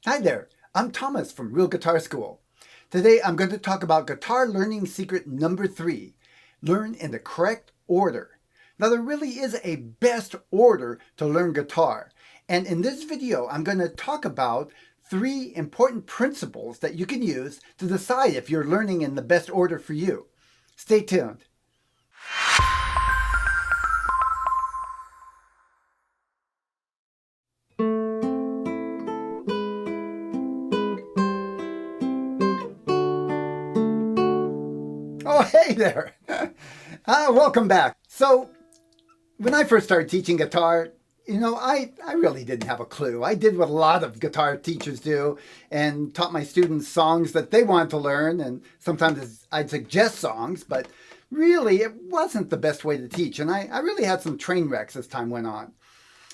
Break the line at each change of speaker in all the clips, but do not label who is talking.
Hi there, I'm Thomas from Real Guitar School. Today I'm going to talk about guitar learning secret number 3. Learn in the correct order. Now there really is a best order to learn guitar. And in this video I'm going to talk about 3 important principles that you can use to decide if you're learning in the best order for you. Stay tuned. Oh, hey there! Welcome back. So, when I first started teaching guitar, I really didn't have a clue. I did what a lot of guitar teachers do and taught my students songs that they wanted to learn, and sometimes I'd suggest songs, but really it wasn't the best way to teach, and I really had some train wrecks as time went on.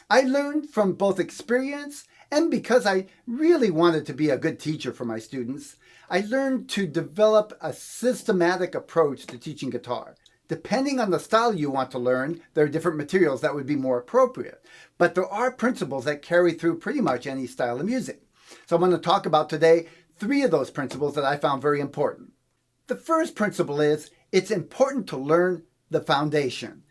I learned from both experience and because I really wanted to be a good teacher for my students. I learned to develop a systematic approach to teaching guitar. Depending on the style you want to learn, there are different materials that would be more appropriate. But there are principles that carry through pretty much any style of music. So I'm going to talk about today 3 of those principles that I found very important. The first principle is it's important to learn the foundation.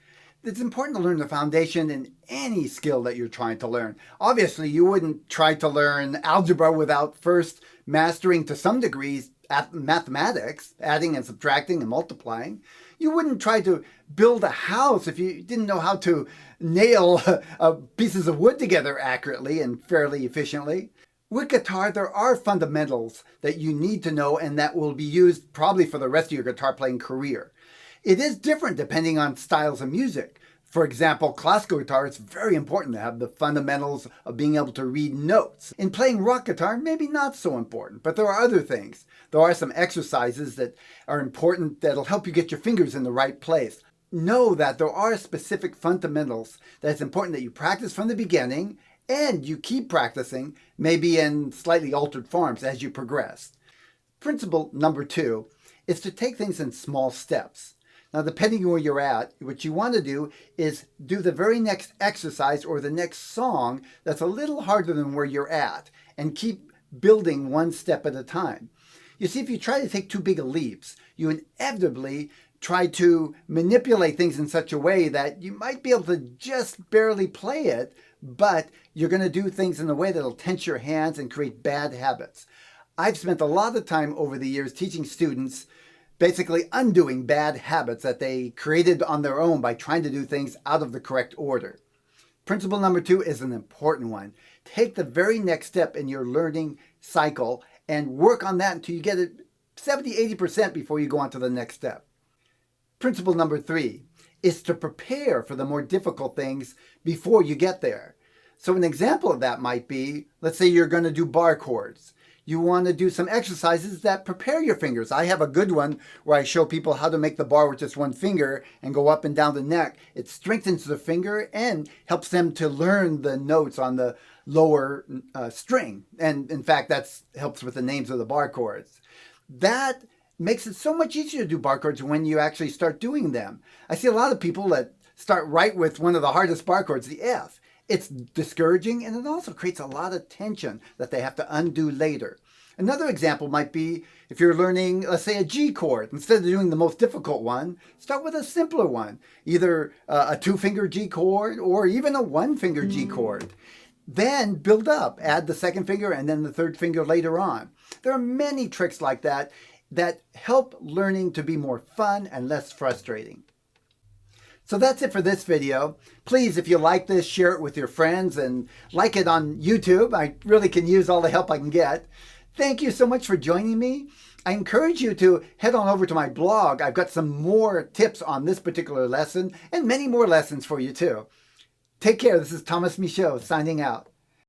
It's important to learn the foundation in any skill that you're trying to learn. Obviously, you wouldn't try to learn algebra without first mastering to some degrees mathematics, adding and subtracting and multiplying. You wouldn't try to build a house if you didn't know how to nail pieces of wood together accurately and fairly efficiently. With guitar, there are fundamentals that you need to know and that will be used probably for the rest of your guitar playing career. It is different depending on styles of music. For example, classical guitar, it's very important to have the fundamentals of being able to read notes. In playing rock guitar, maybe not so important, but there are other things. There are some exercises that are important that'll help you get your fingers in the right place. Know that there are specific fundamentals that it's important that you practice from the beginning and you keep practicing, maybe in slightly altered forms as you progress. Principle number 2 is to take things in small steps. Now, depending on where you're at, what you want to do is do the very next exercise or the next song that's a little harder than where you're at and keep building one step at a time. You see, if you try to take too big a leaps, you inevitably try to manipulate things in such a way that you might be able to just barely play it, but you're going to do things in a way that'll tense your hands and create bad habits. I've spent a lot of time over the years teaching students basically undoing bad habits that they created on their own by trying to do things out of the correct order. Principle number 2 is an important one. Take the very next step in your learning cycle and work on that until you get it 70-80% before you go on to the next step. Principle number 3 is to prepare for the more difficult things before you get there. So an example of that might be, let's say you're going to do bar chords. You want to do some exercises that prepare your fingers. I have a good one where I show people how to make the bar with just one finger and go up and down the neck. It strengthens the finger and helps them to learn the notes on the lower string. And in fact, that helps with the names of the bar chords. That makes it so much easier to do bar chords when you actually start doing them. I see a lot of people that start right with one of the hardest bar chords, the F. It's discouraging, and it also creates a lot of tension that they have to undo later. Another example might be if you're learning, let's say, a G chord. Instead of doing the most difficult one, start with a simpler one, either a 2-finger G chord or even a 1-finger G chord. Then build up, add the 2nd finger and then the 3rd finger later on. There are many tricks like that that help learning to be more fun and less frustrating. So that's it for this video. Please, if you like this, share it with your friends and like it on YouTube. I really can use all the help I can get. Thank you so much for joining me. I encourage you to head on over to my blog. I've got some more tips on this particular lesson and many more lessons for you too. Take care. This is Tomas Michaud signing out.